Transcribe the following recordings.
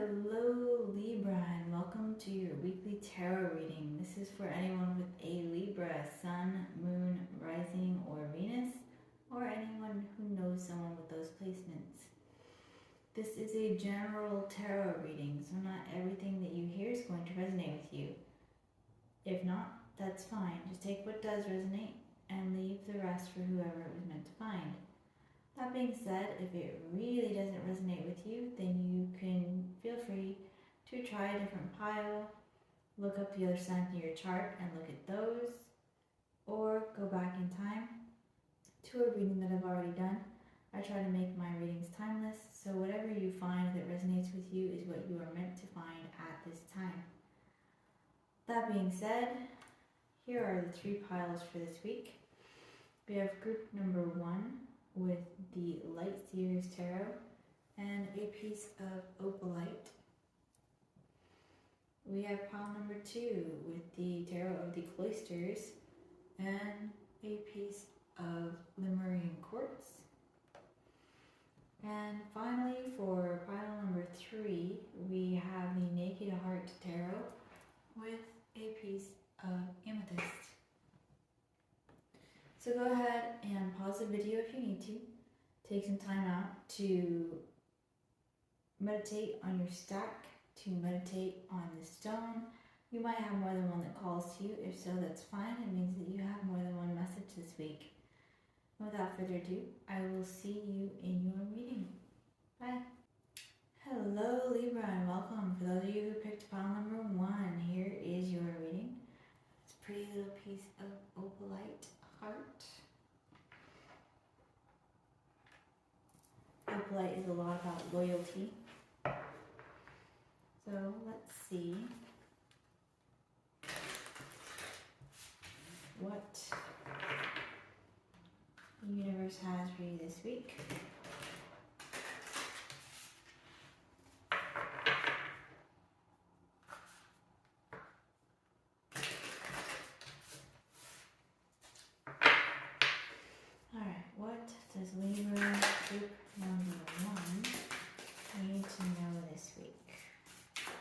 Hello Libra, and welcome to your weekly tarot reading. This is for anyone with a Libra Sun, Moon, Rising, or Venus, or anyone who knows someone with those placements. This is a general tarot reading, so not everything that you hear is going to resonate with you. If not, that's fine. Just take what does resonate and leave the rest for whoever it was meant to find. That being said, if it really doesn't resonate with you, then you can feel free to try a different pile, look up the other signs in your chart and look at those, or go back in time to a reading that I've already done. I try to make my readings timeless, so whatever you find that resonates with you is what you are meant to find at this time. That being said, here are the three piles for this week. We have group number 1, with the Light Seers Tarot and a piece of Opalite. We have pile number 2 with the Tarot of the Cloisters and a piece of Lemurian Quartz. And finally, for pile number 3, we have the Naked Heart Tarot with a piece of Amethyst. So go ahead and pause the video if you need to. Take some time out to meditate on your stack, to meditate on the stone. You might have more than one that calls to you. If so, that's fine. It means that you have more than one message this week. And without further ado, I will see you in your reading. Bye. Hello Libra, and welcome. For those of you who picked pile number 1, here is your reading. It's a pretty little piece of Opalite heart. Opalite is a lot about loyalty. So let's see what the universe has for you this week. Does Libra group number 1 need to know this week?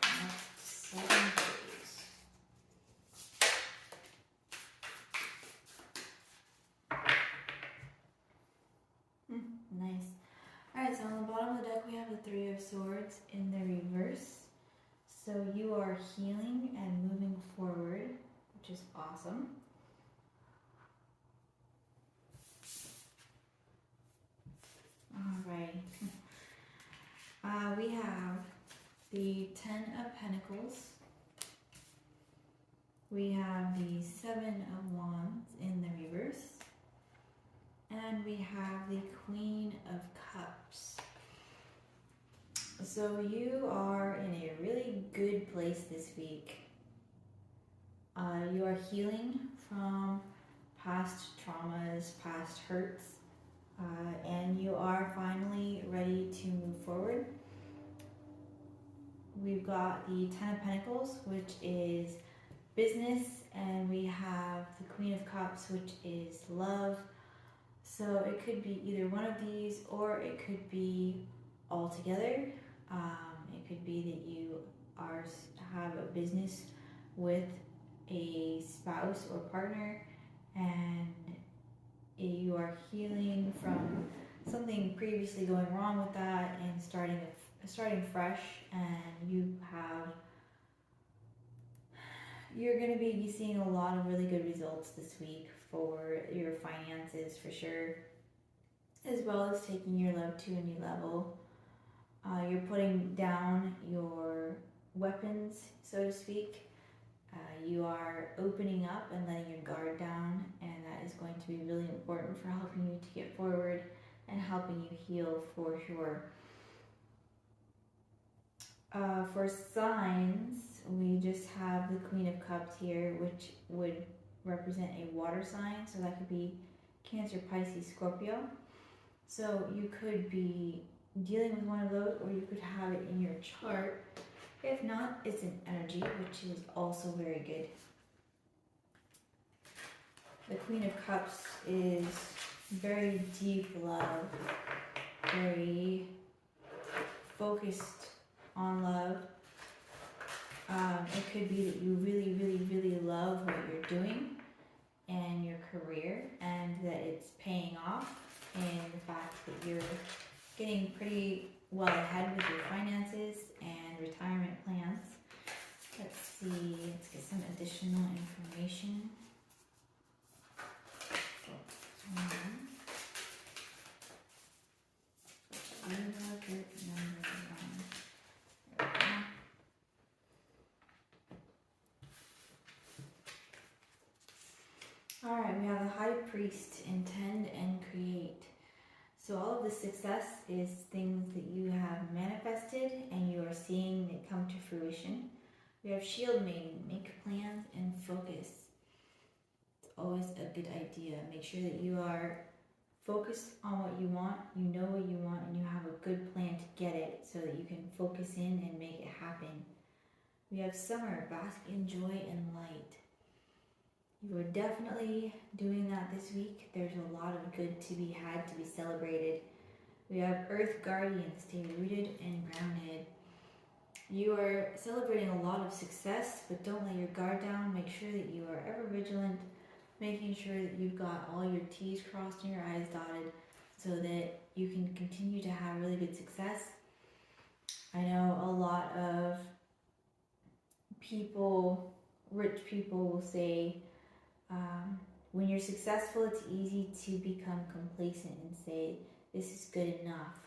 Next 7 days. Nice. Alright, so on the bottom of the deck we have the 3 of Swords in the reverse. So you are healing and moving forward, which is awesome. Alright, we have the 10 of Pentacles, we have the 7 of Wands in the reverse, and we have the Queen of Cups. So you are in a really good place this week. You are healing from past traumas, past hurts. And you are finally ready to move forward. We've got the 10 of Pentacles, which is business, and we have the Queen of Cups, which is love. So it could be either one of these, or it could be all together. It could be that you have a business with a spouse or partner, and you are healing from something previously going wrong with that and starting fresh, and you're going to be seeing a lot of really good results this week for your finances for sure, as well as taking your love to a new level. You're putting down your weapons, so to speak. You are opening up and letting your guard down, and that is going to be really important for helping you to get forward and helping you heal for sure. For signs, we just have the Queen of Cups here, which would represent a water sign, so that could be Cancer, Pisces, Scorpio. So you could be dealing with one of those, or you could have it in your chart. If not, it's an energy, which is also very good. The Queen of Cups is very deep love, very focused on love. It could be that you really, really, really love what you're doing and your career, and that it's paying off, and the fact that you're getting pretty well ahead with your finances and retirement plans. Let's see, let's get some additional information. Alright, we have the High Priest, intend and create. So all of the success is things that you have manifested and you are seeing it come to fruition. We have Shield Maiden, make plans and focus. It's always a good idea. Make sure that you are focused on what you want, you know what you want, and you have a good plan to get it so that you can focus in and make it happen. We have Summer, bask in joy and light. You are definitely doing that this week. There's a lot of good to be had, to be celebrated. We have Earth Guardian, stay rooted and grounded. You are celebrating a lot of success, but don't let your guard down. Make sure that you are ever vigilant, making sure that you've got all your T's crossed and your I's dotted so that you can continue to have really good success. I know a lot of people, rich people, will say, when you're successful, it's easy to become complacent and say, this is good enough.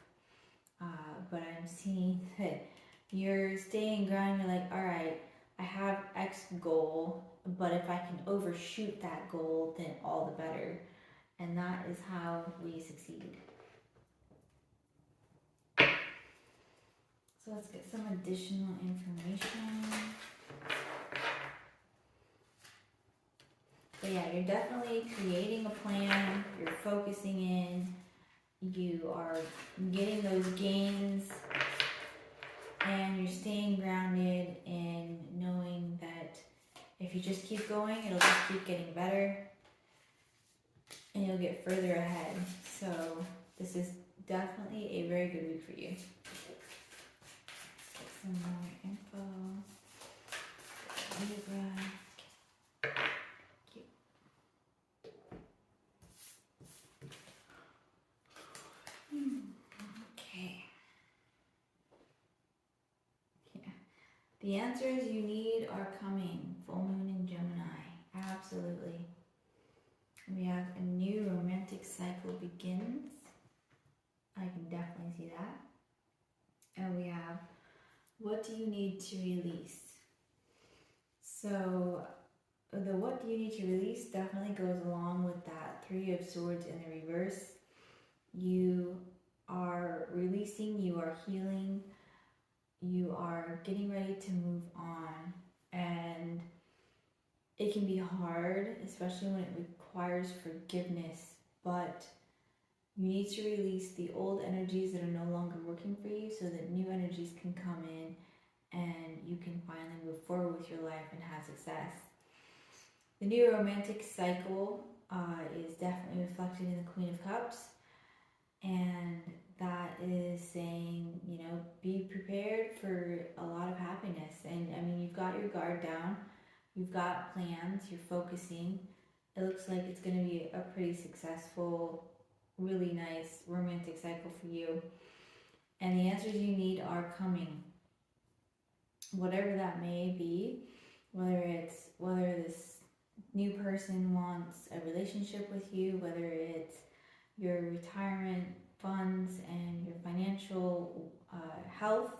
But I'm seeing that you're staying grounded. You're like, all right, I have X goal, but if I can overshoot that goal, then all the better. And that is how we succeed. So let's get some additional information. But yeah, you're definitely creating a plan, you're focusing in, you are getting those gains, and you're staying grounded in knowing that if you just keep going, it'll just keep getting better, and you'll get further ahead. So this is definitely a very good week for you. Get some more info. Libra. The answers you need are coming. Full moon in Gemini. Absolutely. We have a new romantic cycle begins. I can definitely see that. And we have, what do you need to release? So the what do you need to release definitely goes along with that Three of Swords in the reverse. You are releasing, you are healing, you are getting ready to move on, and it can be hard, especially when it requires forgiveness, but you need to release the old energies that are no longer working for you so that new energies can come in and you can finally move forward with your life and have success. The new romantic cycle is definitely reflected in the Queen of Cups, and that is saying, you know, be prepared for a lot of happiness. And I mean, you've got your guard down, you've got plans, you're focusing. It looks like it's going to be a pretty successful, really nice romantic cycle for you. And the answers you need are coming. Whatever that may be, whether this new person wants a relationship with you, whether it's your retirement funds and your financial health,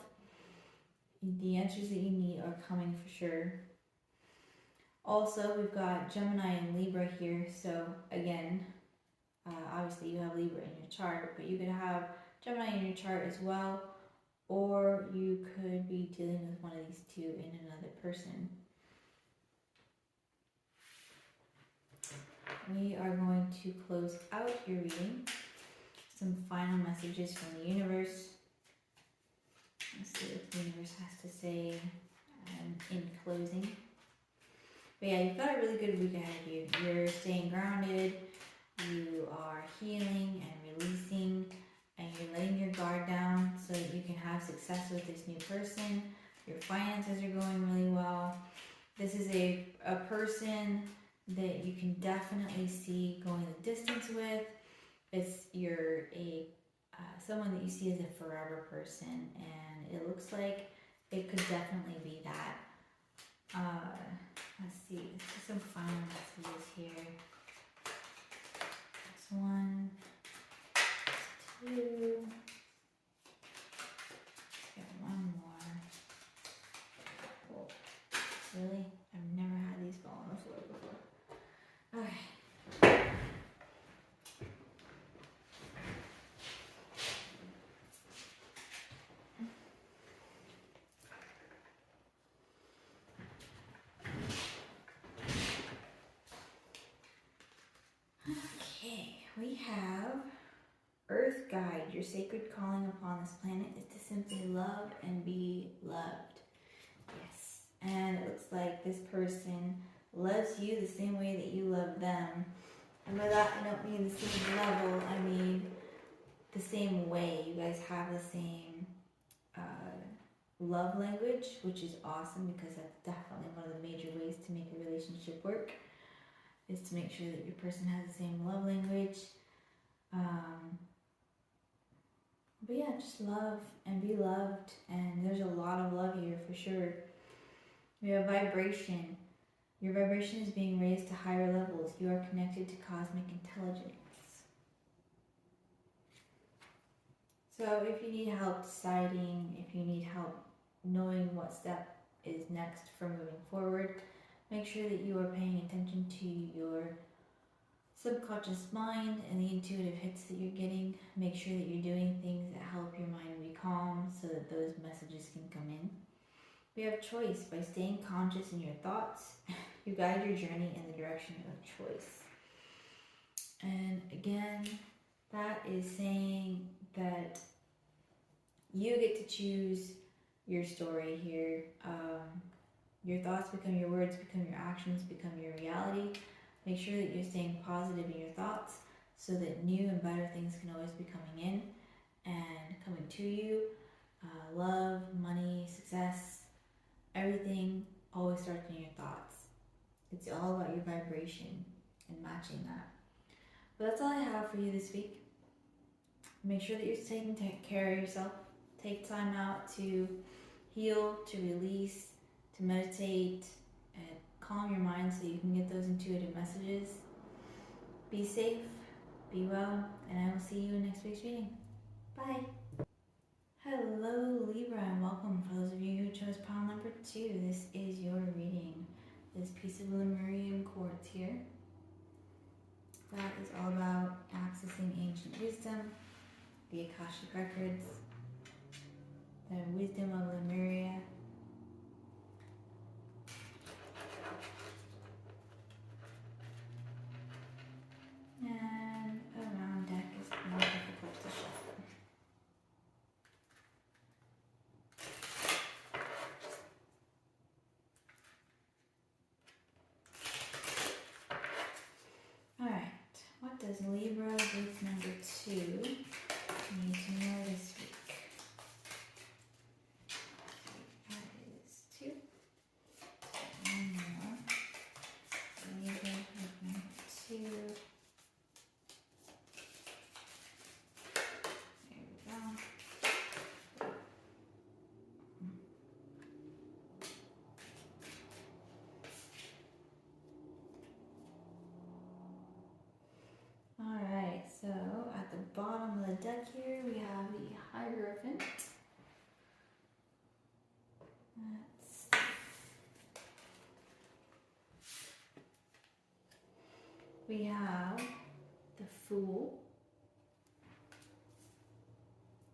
the answers that you need are coming for sure. Also, we've got Gemini and Libra here. So again, obviously you have Libra in your chart, but you could have Gemini in your chart as well, or you could be dealing with one of these two in another person. We are going to close out your reading. Some final messages from the universe. Let's see what the universe has to say in closing. But yeah, you've got a really good week ahead of you. You're staying grounded, you are healing and releasing, and you're letting your guard down so that you can have success with this new person. Your finances are going really well. This is a person that you can definitely see going the distance with. It's someone that you see as a forever person, and it looks like it could definitely be that. Let's see, let's do some final messages here. That's 1, 2. Got one more. Whoa. Really? I've never had these fall on the floor before. Okay. We have Earth Guide. Your sacred calling upon this planet is to simply love and be loved. Yes. And it looks like this person loves you the same way that you love them. And by that, I don't mean the same level. I mean the same way. You guys have the same love language, which is awesome because that's definitely one of the major ways to make a relationship work. Is to make sure that your person has the same love language. But yeah, just love and be loved. And there's a lot of love here for sure. We have vibration. Your vibration is being raised to higher levels. You are connected to cosmic intelligence. So if you need help deciding, if you need help knowing what step is next for moving forward, make sure that you are paying attention to your subconscious mind and the intuitive hits that you're getting. Make sure that you're doing things that help your mind be calm so that those messages can come in. We have choice. By staying conscious in your thoughts, you guide your journey in the direction of choice. And again, that is saying that you get to choose your story here. Your thoughts become your words, become your actions, become your reality. Make sure that you're staying positive in your thoughts so that new and better things can always be coming in and coming to you. Love, money, success, everything always starts in your thoughts. It's all about your vibration and matching that. But that's all I have for you this week. Make sure that you're taking care of yourself. Take time out to heal, to release, to meditate, and calm your mind so you can get those intuitive messages. Be safe, be well, and I will see you in next week's reading. Bye. Hello Libra, and welcome. For those of you who chose pile number 2, this is your reading. This piece of Lemurian quartz here. That is all about accessing ancient wisdom, the Akashic records, the wisdom of Lemuria. And a round deck is more difficult to shuffle. Alright, what does Libra with number 2 need to know this week? That is 2. One more. Libra with number 2. Alright, so at the bottom of the deck here we have the Hierophant. We have the Fool.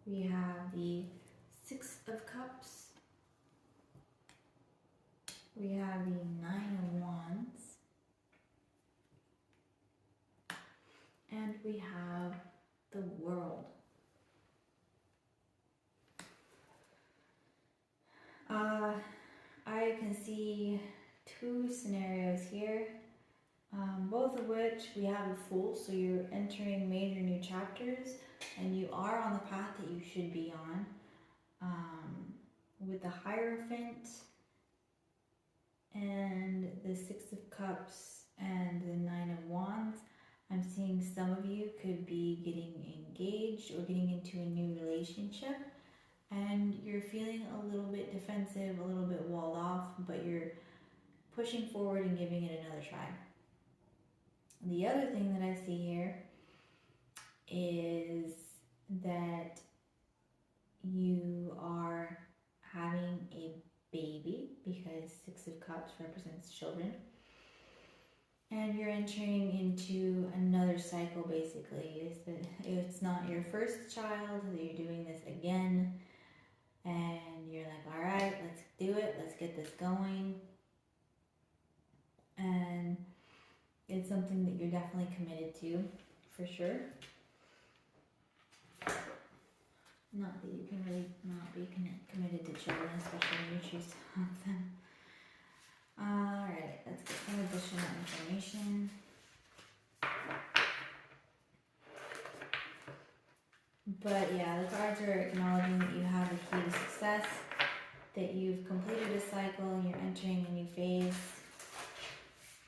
We have the Six of Cups. We have the Nine of Wands. And we have the World. I can see 2 scenarios here, both of which we have the Fool, so you're entering major new chapters and you are on the path that you should be on. with the Hierophant and the Six of Cups and the Nine of Wands, I'm seeing some of you could be getting engaged or getting into a new relationship, and you're feeling a little bit defensive, a little bit walled off, but you're pushing forward and giving it another try. The other thing that I see here is that you are having a baby, because Six of Cups represents children, and you're entering into another cycle. Basically, is that it's not your first child, that you're doing this again, and you're like, all right, let's do it, let's get this going. And it's something that you're definitely committed to, for sure. Not that you can really not be committed to children, especially when you choose to have them. Alright, let's get some additional information. But yeah, the cards are acknowledging that you have a key to success, that you've completed a cycle and you're entering a new phase.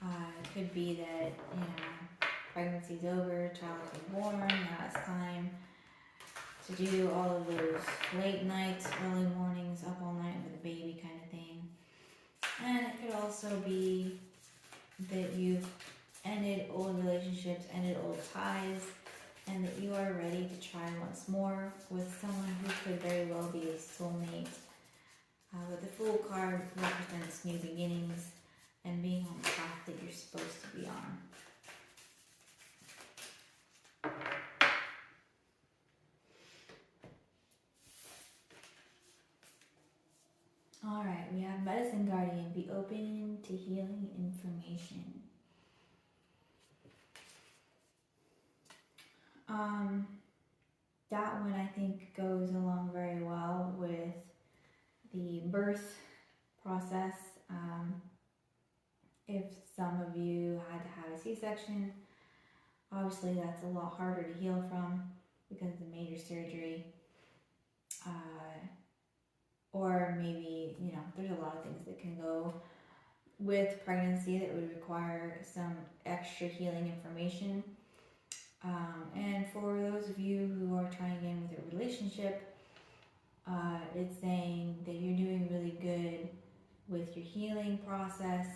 It could be that, you know, pregnancy's over, child has been born, now it's time to do all of those late nights, early mornings, up all night with a baby kind of thing. And it could also be that you've ended old relationships, ended old ties, and that you are ready to try once more with someone who could very well be a soulmate. But the Fool card represents new beginnings and being on the path that you're supposed to be on. Alright, we have Medicine Guardian, be open to healing information. That one I think goes along very well with the birth process. If some of you had to have a C-section, obviously that's a lot harder to heal from because of the major surgery. Or maybe, you know, there's a lot of things that can go with pregnancy that would require some extra healing information. And for those of you who are trying again with a relationship, it's saying that you're doing really good with your healing process,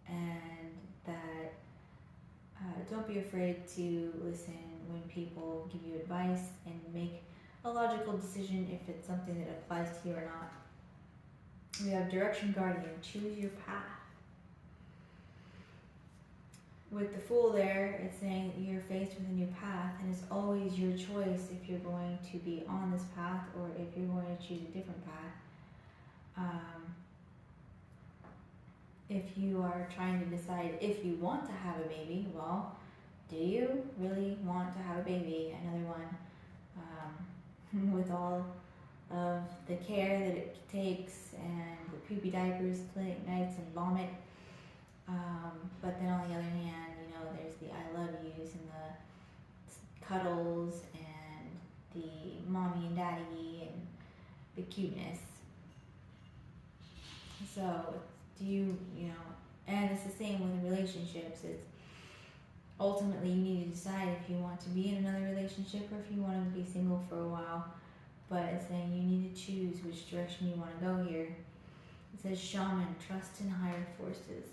and that don't be afraid to listen when people give you advice and make a logical decision if it's something that applies to you or not. We have Direction Guardian, choose your path. With the Fool there, it's saying that you're faced with a new path, and it's always your choice if you're going to be on this path or if you're going to choose a different path. If you are trying to decide if you want to have a baby, well, do you really want to have a baby? Another one, with all of the care that it takes and the poopy diapers, clinic nights, and vomit. But then on the other hand, you know, there's the I love yous and the cuddles and the mommy and daddy and the cuteness. So do you know, and it's the same with relationships. It's ultimately you need to decide if you want to be in another relationship or if you want to be single for a while. But it's saying you need to choose which direction you want to go here. It says Shaman, trust in higher forces.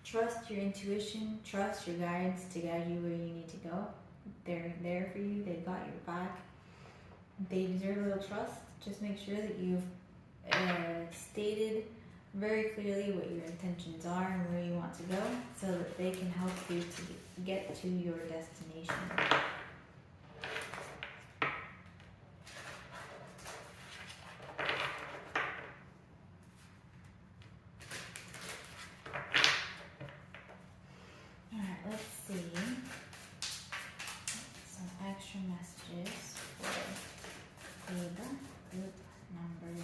Trust your intuition, trust your guides to guide you where you need to go. They're there for you, they've got your back. They deserve a little trust. Just make sure that you've stated very clearly what your intentions are and where you want to go, so that they can help you to get to your destination. Alright, let's see some extra messages for Libra group number 2.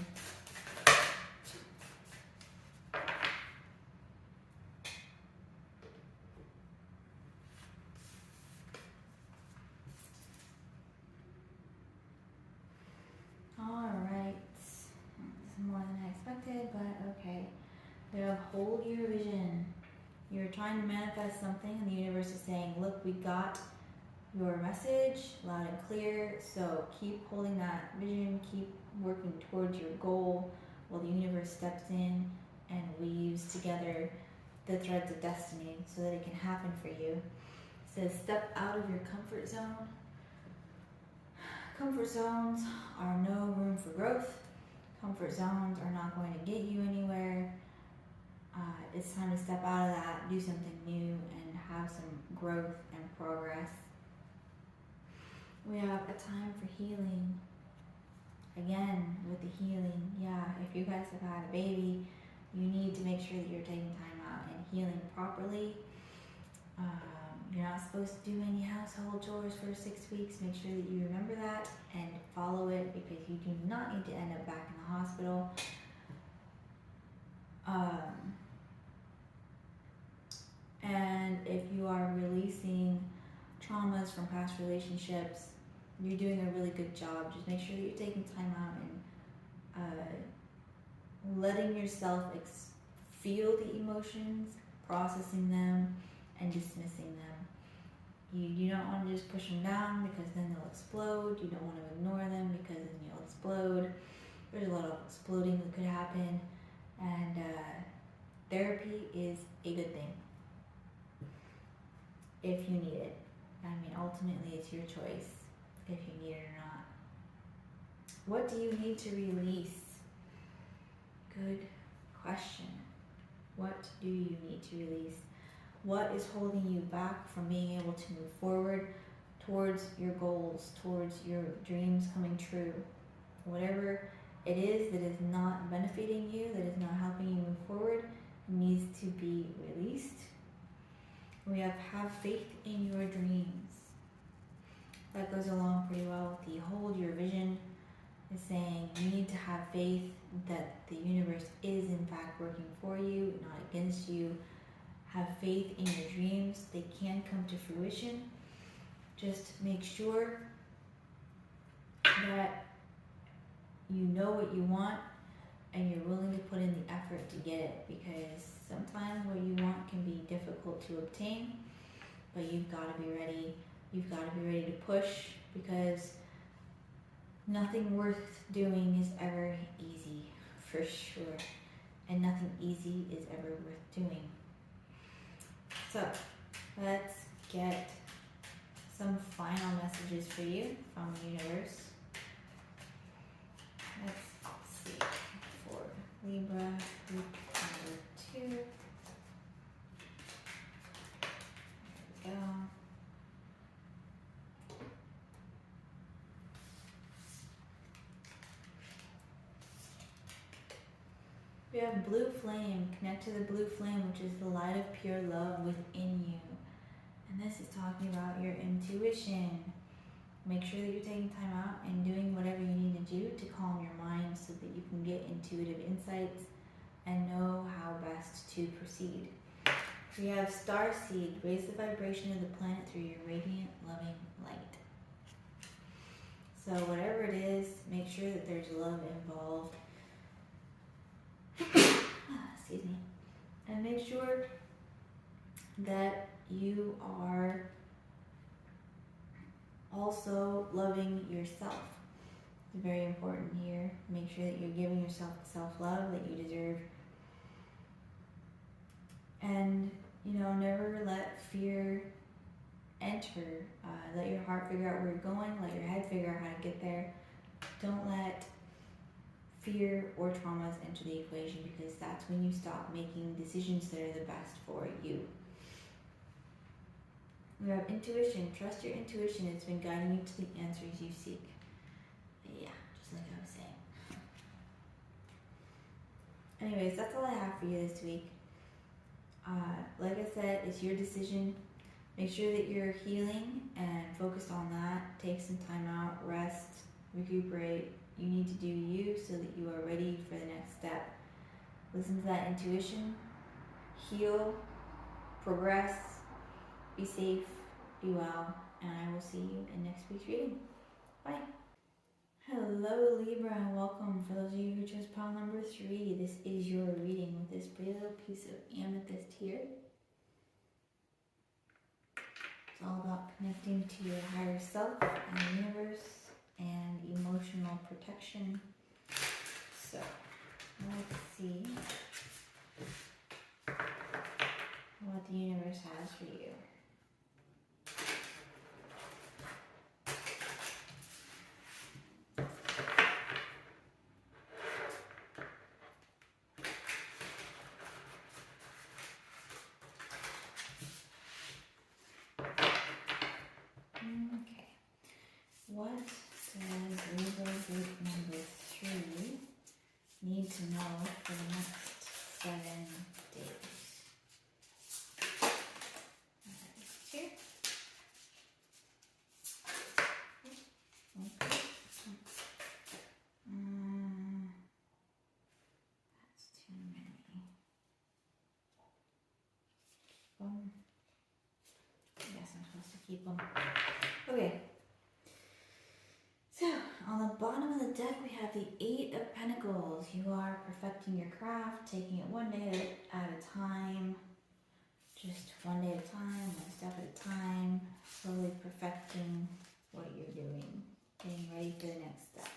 trying to manifest something and the universe is saying, look, we got your message loud and clear, so keep holding that vision, keep working towards your goal while the universe steps in and weaves together the threads of destiny so that it can happen for you. It says step out of your comfort zone. Comfort zones are no room for growth. Comfort zones are not going to get you anywhere. It's time to step out of that, do something new, and have some growth and progress. We have a time for healing. Again, with the healing, yeah, if you guys have had a baby, you need to make sure that you're taking time out and healing properly. You're not supposed to do any household chores for 6 weeks. Make sure that you remember that and follow it, because you do not need to end up back in the hospital. And if you are releasing traumas from past relationships, you're doing a really good job. Just make sure that you're taking time out and letting yourself feel the emotions, processing them, and dismissing them. You don't want to just push them down, because then they'll explode. You don't want to ignore them, because then you'll explode. There's a lot of exploding that could happen, and therapy is a good thing if you need it. I mean, ultimately it's your choice if you need it or not. What do you need to release? Good question. What do you need to release? What is holding you back from being able to move forward towards your goals, towards your dreams coming true? Whatever it is that is not benefiting you, that is not helping you move forward, needs to be released. We have faith in your dreams. That goes along pretty well with the hold your vision. Is saying you need to have faith that the universe is in fact working for you, not against you. Have faith in your dreams. They can come to fruition. Just make sure that you know what you want and you're willing to put in the effort to get it, because sometimes what you want can be difficult to obtain, but you've got to be ready. You've got to be ready to push, because nothing worth doing is ever easy, for sure. And nothing easy is ever worth doing. So, let's get some final messages for you from the universe. Let's see. For Libra, group number 2. There we go. We have blue flame. Connect to the blue flame, which is the light of pure love within you. And this is talking about your intuition. Make sure that you're taking time out and doing whatever you need to do to calm your mind so that you can get intuitive insights and know how best to proceed. We have star seed. Raise the vibration of the planet through your radiant, loving light. So whatever it is, make sure that there's love involved. Excuse me. And make sure that you are also loving yourself. It's very important here. Make sure that you're giving yourself the self-love that you deserve. And, never let fear enter. Let your heart figure out where you're going. Let your head figure out how to get there. Don't let fear or traumas enter the equation, because that's when you stop making decisions that are the best for you. We have intuition. Trust your intuition. It's been guiding you to the answers you seek. Yeah, just like I was saying. Anyways, that's all I have for you this week. Like I said, it's your decision. Make sure that you're healing and focused on that. Take some time out, rest, recuperate. You need to do you so that you are ready for the next step. Listen to that intuition. Heal, progress, be safe, be well, and I will see you in next week's reading. Bye. Hello Libra, and welcome. For those of you who chose pile number 3, this is your reading with this pretty little piece of amethyst here. It's all about connecting to your higher self and the universe and emotional protection. So, let's see what the universe has for you. Okay. What does Libra group number 3 need to know for the next 7 days? Two. Okay. That's too many. I guess I'm supposed to keep them. Okay. So, on the bottom of the deck, we have the 8 of Pentacles. You are perfecting your craft, taking it one day at a time. Just one day at a time, one step at a time. Slowly perfecting what you're doing. Getting ready for the next step.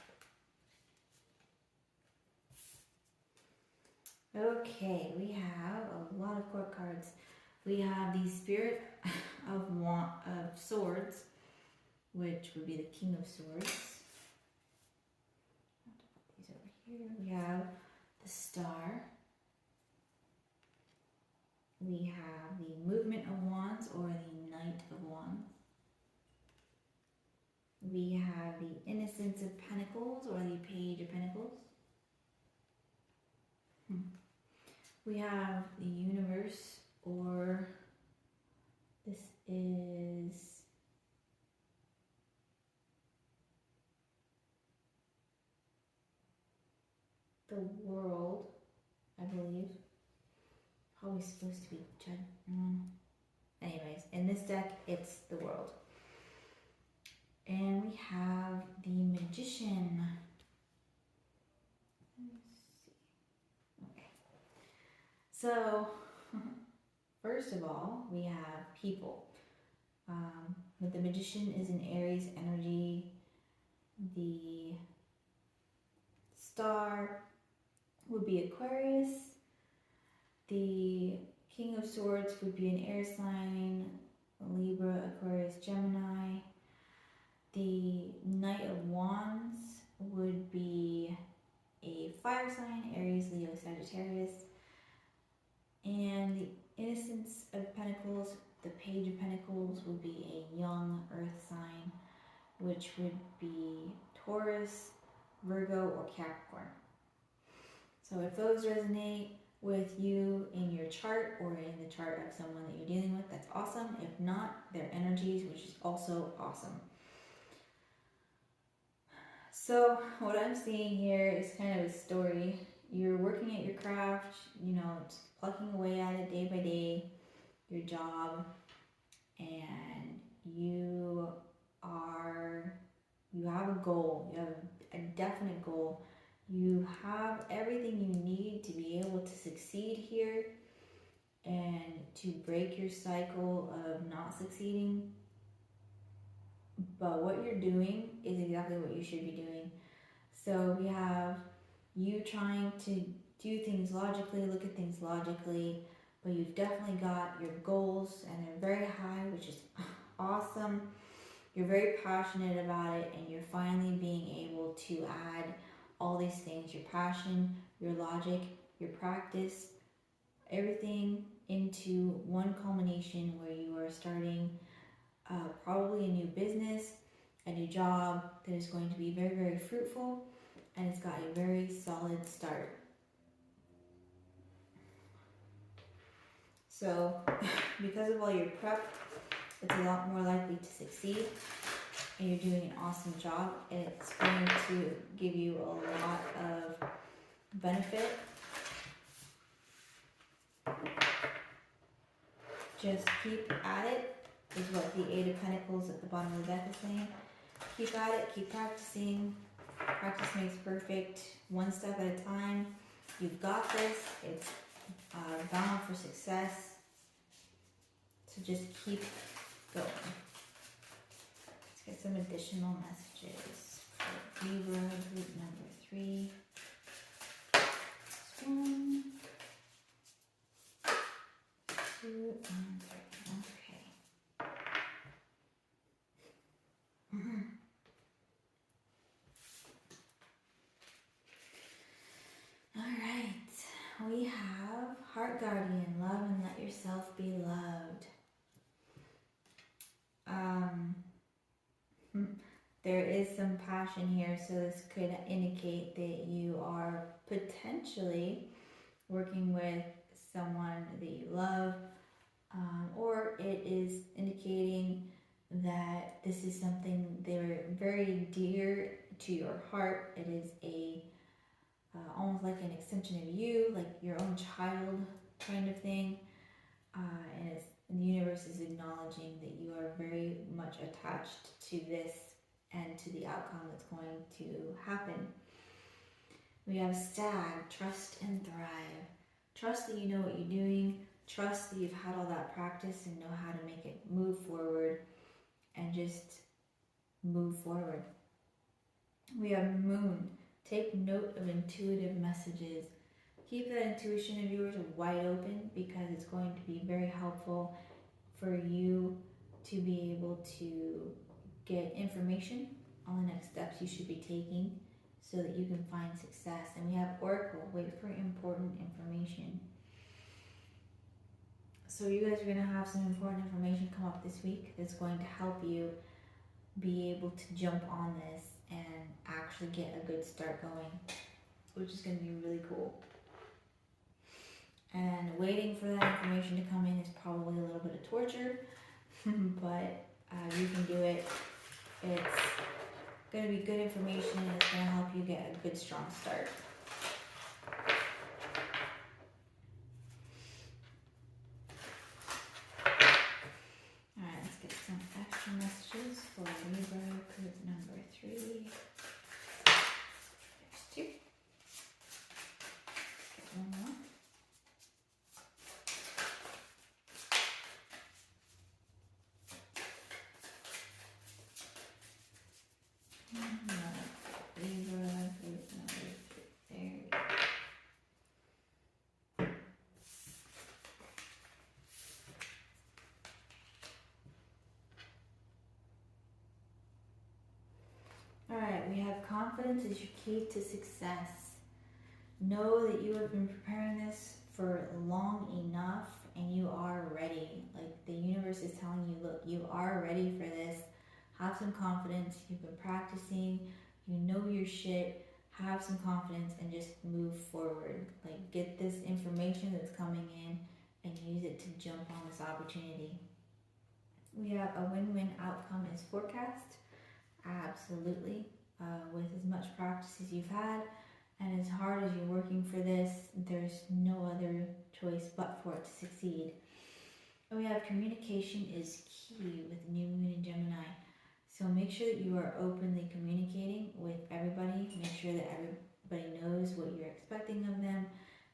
Okay, we have a lot of court cards. We have the Spirit of Swords, which would be the King of Swords. I'll put these over here. We have the Star. We have the Movement of Wands or the Knight of Wands. We have the Innocence of Pentacles or the Page of Pentacles. We have the Universe, or this is the World, I believe. Probably supposed to be anyways, in this deck, it's the World. And we have the Magician. Let's see. Okay. So, first of all, we have people. With the Magician is an Aries energy. The Star would be Aquarius. The King of Swords would be an air sign, Libra, Aquarius, Gemini. The Knight of Wands would be a fire sign, Aries, Leo, Sagittarius. And the Innocence of Pentacles, the Page of Pentacles, would be a young earth sign, which would be Taurus, Virgo, or Capricorn. So if those resonate with you in your chart or in the chart of someone that you're dealing with, that's awesome. If not, their energies, which is also awesome. So what I'm seeing here is kind of a story. You're working at your craft, you know, plucking away at it day by day, your job, and you have a goal, you have a definite goal. You have everything you need to be able to succeed here and to break your cycle of not succeeding. But what you're doing is exactly what you should be doing. So we have you trying to do things logically, look at things logically, but you've definitely got your goals and they're very high, which is awesome. You're very passionate about it and you're finally being able to add all these things, your passion, your logic, your practice, everything into one culmination where you are starting probably a new business, a new job that is going to be very, very fruitful, and it's got a very solid start. So because of all your prep, it's a lot more likely to succeed, and you're doing an awesome job. It's going to give you a lot of benefit. Just keep at it, is what the 8 of Pentacles at the bottom of the deck is saying. Keep at it, keep practicing. Practice makes perfect, one step at a time. You've got this. It's bound for success. So just keep So let's get some additional messages for Libra group number 3. This 1, 2, and 3. Okay. All right. We have Heart Guardian, love and let yourself be loved. There is some passion here, so this could indicate that you are potentially working with someone that you love, or it is indicating that this is something they're very dear to your heart. It is a almost like an extension of you, like your own child kind of thing, and the universe is acknowledging that you are very much attached to this and to the outcome that's going to happen. We have Stag, trust and thrive. Trust that you know what you're doing. Trust that you've had all that practice and know how to make it move forward and just move forward. We have Moon. Take note of intuitive messages. Keep that intuition of yours wide open because it's going to be very helpful for you to be able to get information on the next steps you should be taking so that you can find success. And we have Oracle, wait for important information. So you guys are going to have some important information come up this week that's going to help you be able to jump on this and actually get a good start going, which is going to be really cool. And waiting for that information to come in is probably a little bit of torture, but you can do it. It's going to be good information and it's going to help you get a good, strong start. Alright, let's get some extra messages for Libra group number 3. There's 2. Get one more. Alright, we have confidence is your key to success. Know that you have been preparing this for long enough and you are ready. Like the universe is telling you, look, you are ready for this. Have some confidence. You've been practicing. You know your shit. Have some confidence and just move forward. Like get this information that's coming in and use it to jump on this opportunity. We have a win-win outcome is forecast. Absolutely. With as much practice as you've had and as hard as you're working for this, there's no other choice but for it to succeed. And we have communication is key with new moon in Gemini. So make sure that you are openly communicating with everybody. Make sure that everybody knows what you're expecting of them.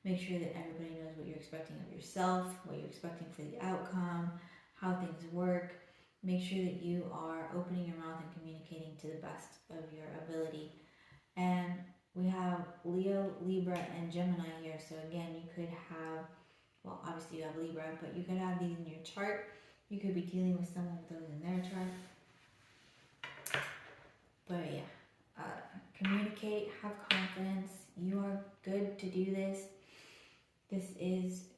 Make sure that everybody knows what you're expecting of yourself, what you're expecting for the outcome, how things work. Make sure that you are opening your mouth and communicating to the best of your ability. And we have Leo, Libra, and Gemini here. So again, you could have, well, obviously you have Libra, but you could have these in your chart. You could be dealing with someone with those in their chart. But yeah, communicate, have confidence. You are good to do this. This is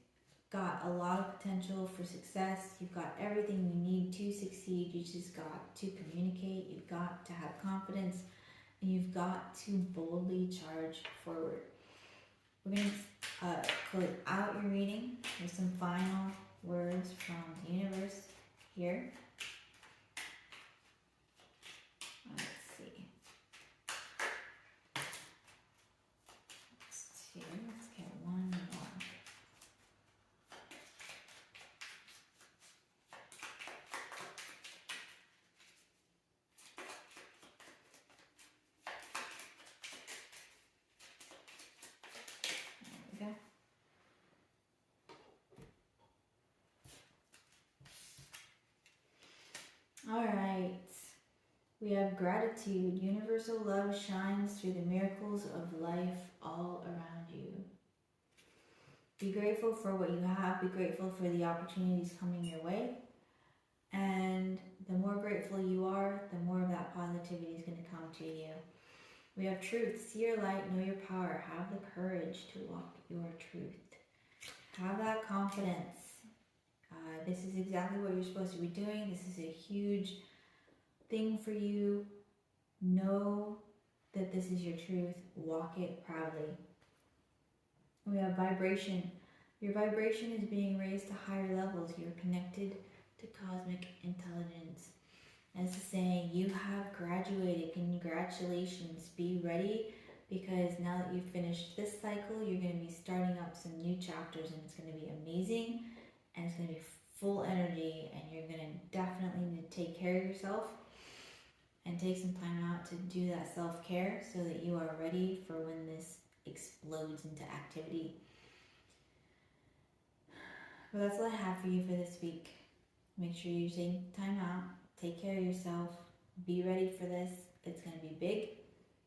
got a lot of potential for success. You've got everything you need to succeed. You just got to communicate. You've got to have confidence. And you've got to boldly charge forward. We're going to close out your reading with some final words from the universe here. Let's see. Let's get one more. There we go. We have gratitude. Universal love shines through the miracles of life all around you. Be grateful for what you have. Be grateful for the opportunities coming your way. And the more grateful you are, the more of that positivity is going to come to you. We have truth. See your light. Know your power. Have the courage to walk your truth. Have that confidence. This is exactly what you're supposed to be doing. This is a huge thing for you. Know that this is your truth. Walk it proudly. We have vibration. Your vibration is being raised to higher levels. You're connected to cosmic intelligence. As the saying, you have graduated. Congratulations. Be ready, because now that you've finished this cycle, you're going to be starting up some new chapters, and it's going to be amazing, and it's going to be full energy, and you're going to definitely need to take care of yourself and take some time out to do that self-care so that you are ready for when this explodes into activity. But that's all I have for you for this week. Make sure you take time out, take care of yourself, be ready for this. It's going to be big,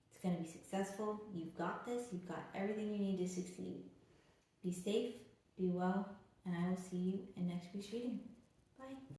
it's going to be successful. You've got this, you've got everything you need to succeed. Be safe, be well, and I will see you in next week's reading. Bye.